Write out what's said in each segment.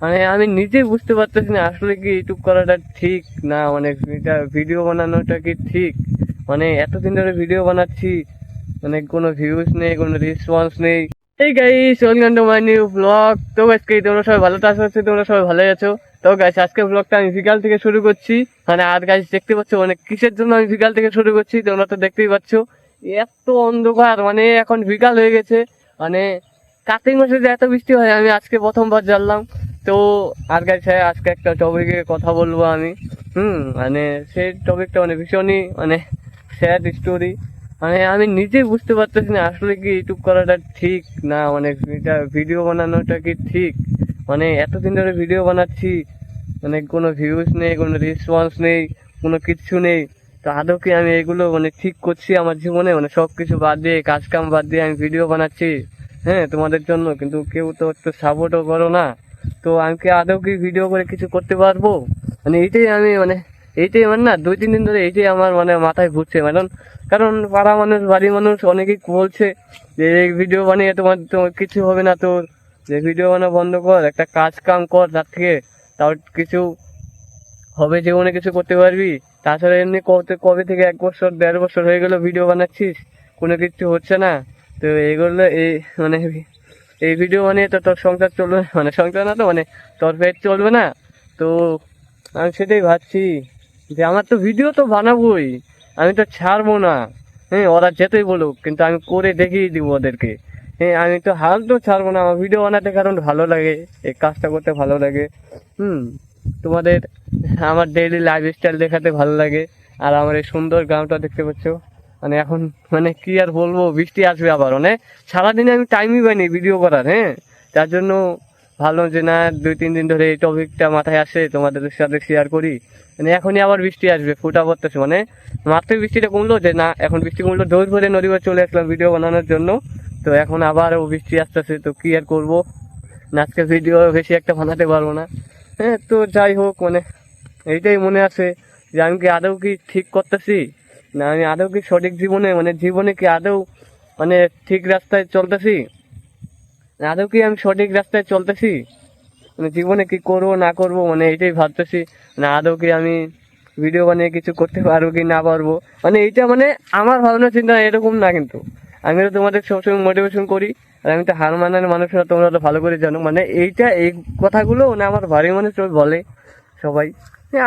মানে আমি নিজেই বুঝতে পারতেছি না আসলে কি ইউটিউব করাটা ঠিক না, মানে এটা ভিডিও বানানোটা কি ঠিক। মানে এতদিন ধরে ভিডিও বানাচ্ছি, মানে কোনো ভিউজ নেই, কোনো রেসপন্স নেই। এই guys, welcome to my new blog. তো আজকে তোমরা সবাই ভালো তো আশা করছি তোমরা সবাই ভালোই আছো। তো গাইস, আজকে ব্লগটা আমি বিকাল থেকে শুরু করছি। মানে আর গাইস দেখতে পাচ্ছ মানে কিসের জন্য আমি বিকাল থেকে শুরু করছি তোমরা তো দেখতেই পাচ্ছ। এত অন্ধকার, মানে এখন বিকাল হয়ে গেছে। মানে কার্তিক মাসে যে এত বৃষ্টি হয় আমি আজকে প্রথমবার জানলাম। তো আর গাইস আজকে একটা টপিকে কথা বলবো আমি। মানে সেই টপিকটা মানে ভীষণই মানে স্যাড স্টোরি। মানে আমি নিজেই বুঝতে পারতেছি না আসলে কি ইউটিউব করাটা ঠিক না, মানে এটা ভিডিও বানানোটা কি ঠিক। মানে এতদিন ধরে ভিডিও বানাচ্ছি, মানে কোনো ভিউজ নেই, কোনো রেসপন্স নেই, কোনো কিচ্ছু নেই। তো আদৌ কি আমি এগুলো মানে ঠিক করছি আমার জীবনে? মানে সব কিছু বাদ দিয়ে, কাজ কাম বাদ দিয়ে আমি ভিডিও বানাচ্ছি, হ্যাঁ, তোমাদের জন্য, কিন্তু কেউ তো একটু সাপোর্টও করো না। তো আমি কি আদৌ কি ভিডিও করে কিছু করতে পারবো? মানে এইটাই আমি মানে এইটাই আমার না 2-3 দিন ধরে এইটাই আমার মানে মাথায় ঘুরছে। কারণ কারণ পাড়া মানুষ, বাড়ির মানুষ অনেকেই বলছে যে ভিডিও বানিয়ে তোমার তোমার কিছু হবে না তোর, যে ভিডিও বানানো বন্ধ কর, একটা কাজ কাম কর, তার থেকে তাও কিছু হবে, জীবনে কিছু করতে পারবি। তাছাড়া এমনি কবে থেকে 1 বছর 1.5 বছর হয়ে গেল ভিডিও বানাচ্ছিস, কোনো কিছু হচ্ছে না। তো এইগুলো এই মানে এই ভিডিও বানিয়ে তো তোর সংসার চলবে, মানে সংসার না তো মানে তোর পেট চলবে না। তো আমি সেটাই ভাবছি যে আমার তো ভিডিও তো বানাবোই, আমি তো ছাড়বো না। হ্যাঁ, ওরা যেতেই বলুক, কিন্তু আমি করে দেখিয়ে দিব ওদেরকে। হ্যাঁ, আমি তো হাল তো ছাড়বো না, আমার ভিডিও বানাতে কারণ ভালো লাগে, এই কাজটা করতে ভালো লাগে। তোমাদের আমার ডেইলি লাইফ স্টাইল দেখাতে ভালো লাগে। আর আমার এই সুন্দর গ্রামটা দেখতে পাচ্ছ। মানে এখন মানে কি আর বলবো, বৃষ্টি আসবে আবার, মানে সারাদিনে আমি টাইমই পাইনি ভিডিও করার। হ্যাঁ, তার জন্য ভালো যে না 2-3 দিন ধরে এই টপিকটা মাথায় আসে তোমাদের সাথে শেয়ার করি। মানে এখনই আবার বৃষ্টি আসবে, ফুটা পড়তেছে, মানে মাত্রই বৃষ্টিটা কমলো, যে না এখন বৃষ্টি কমলো, দৌড় ভরে নদী পাড়ে চলে আসলাম ভিডিও বানানোর জন্য। তো এখন আবারও বৃষ্টি আসতেছে, তো কি আর করবো, আজকে ভিডিও বেশি একটা বানাতে পারবো না। হ্যাঁ, তো যাই হোক, মানে এইটাই মনে আছে যে আমি কি আদৌ কি ঠিক করতেছি না, আমি আদৌ কি সঠিক জীবনে মানে জীবনে কি আদৌ মানে ঠিক রাস্তায় চলতেছি, আদৌ কি আমি সঠিক রাস্তায় চলতেছি, মানে জীবনে কি করবো না করবো, মানে এইটাই ভাবতেছি। না আদৌ কি আমি ভিডিও বানিয়ে কিছু করতে পারবো কি না পারবো, মানে এইটা মানে আমার ভাবনা চিন্তা এরকম না, কিন্তু আমি তো তোমাদের সবসময় মোটিভেশন করি। আর আমি তো হার মানার মানুষরা, তোমরা তো ভালো করে জানো। মানে এইটা এই কথাগুলো মানে আমার বাড়ির মানুষ বলে সবাই।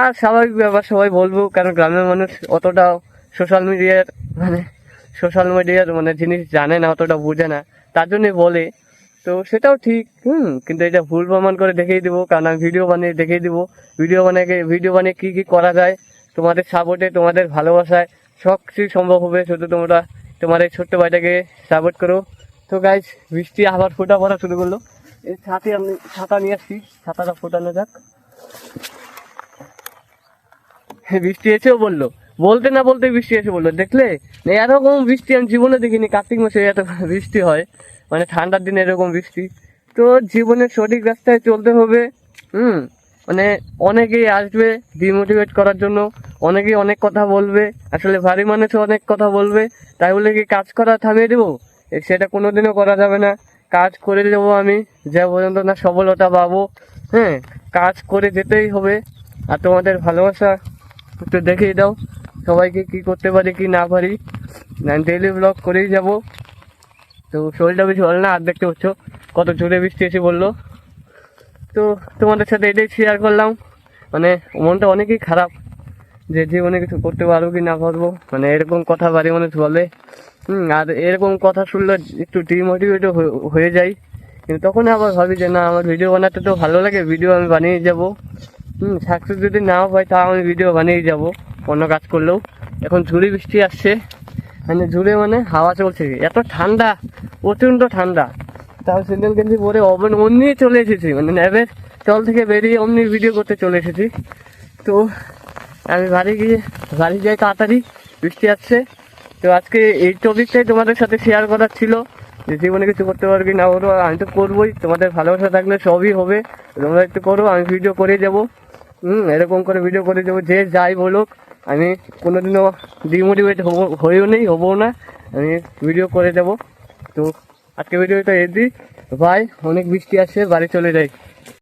আর স্বাভাবিক ব্যাপার, সবাই বলবো, কারণ গ্রামের মানুষ অতটা সোশ্যাল মিডিয়ার মানে মানে জিনিস জানে না, অতটা বোঝে না, তার জন্যই বলে। তো সেটাও ঠিক, কিন্তু এটা ভুল প্রমাণ করে দেখিয়ে দিব, কারণ আমি ভিডিও বানিয়ে দেখিয়ে দিব। ভিডিও বানিয়ে কি কি করা যায়, তোমাদের সাপোর্টে, তোমাদের ভালোবাসায় সব কিছুই সম্ভব হবে। শুধু তোমরা তোমার এই ছোট্ট ভাইটাকে সাপোর্ট করো। তো গাইজ, বৃষ্টি আবার ফোটা পড়া শুরু করলো। এই আমি ছাতা নিয়ে আসছি, ছাতাটা ফোটানো যাক। বৃষ্টি এসেও বললো, বলতে না বলতে বৃষ্টি এসে বললো, দেখলে এরকম বৃষ্টি আমি জীবনে দেখিনি। কার্তিক মাসে এত বৃষ্টি হয়, মানে ঠান্ডার দিনে এরকম বৃষ্টি। তো জীবনের সঠিক রাস্তায় চলতে হবে। মানে অনেকেই আসবে ডিমোটিভেট করার জন্য, অনেকেই অনেক কথা বলবে, আসলে ভারী মানুষও অনেক কথা বলবে। তাই বলে কি কাজ করা থামিয়ে দেবো? সেটা কোনোদিনও করা যাবে না। কাজ করে দেবো আমি, যে পর্যন্ত না সফলতা পাবো। হ্যাঁ, কাজ করে যেতেই হবে। আর তোমাদের ভালোবাসা একটু দেখিয়ে দাও সবাইকে কি করতে পারি কি না পারি। আমি ডেইলি ব্লগ করেই যাব। তো শরীরটা বেশি ভালো না, আর দেখতে পাচ্ছ কত জোরে বৃষ্টি এসে বললো। তো তোমাদের সাথে এটাই শেয়ার করলাম। মানে মনটা অনেকই খারাপ যে জীবনে কিছু করতে পারবো কি না পারবো, মানে এরকম কথা বাড়ি মানুষ বলে। আর এরকম কথা শুনলে একটু ডিমোটিভেটও হয়ে যায়। কিন্তু তখন আবার ভাবি যে না, আমার ভিডিও বানাতে তো ভালো লাগে, ভিডিও আমি বানিয়ে যাবো। সাকসেস যদি নাও পাই তাও আমি ভিডিও বানিয়ে যাব, অন্য কাজ করলেও। এখন ঝুড়ি বৃষ্টি আসছে, মানে ঝুড়ে মানে হাওয়া চলছে, এত ঠান্ডা, প্রচণ্ড ঠান্ডা। তাও স্যান্ডেল গেঞ্জি পরে অমনি চলে এসেছি, মানে ন্যাবের চল থেকে বেরিয়ে অমনি ভিডিও করতে চলে এসেছি। তো আমি বাড়ি যাই তাড়াতাড়ি, বৃষ্টি আসছে। তো আজকে এই টপিকটাই তোমাদের সাথে শেয়ার করার ছিল, যে জীবনে কিছু করতে পারবি না করবো। আমি তো করবোই, তোমাদের ভালোবাসা থাকলে সবই হবে। তোমরা একটু করো, আমি ভিডিও করে যাবো। এরকম করে ভিডিও করে যাবো, যে যাই বলুক। আমি কোনোদিনও ডিমোটিভেট হবো না, আমি ভিডিও করে যাবো। তো আজকে ভিডিওটা এদি ভাই, অনেক বৃষ্টি আসছে, বাড়ি চলে যাই।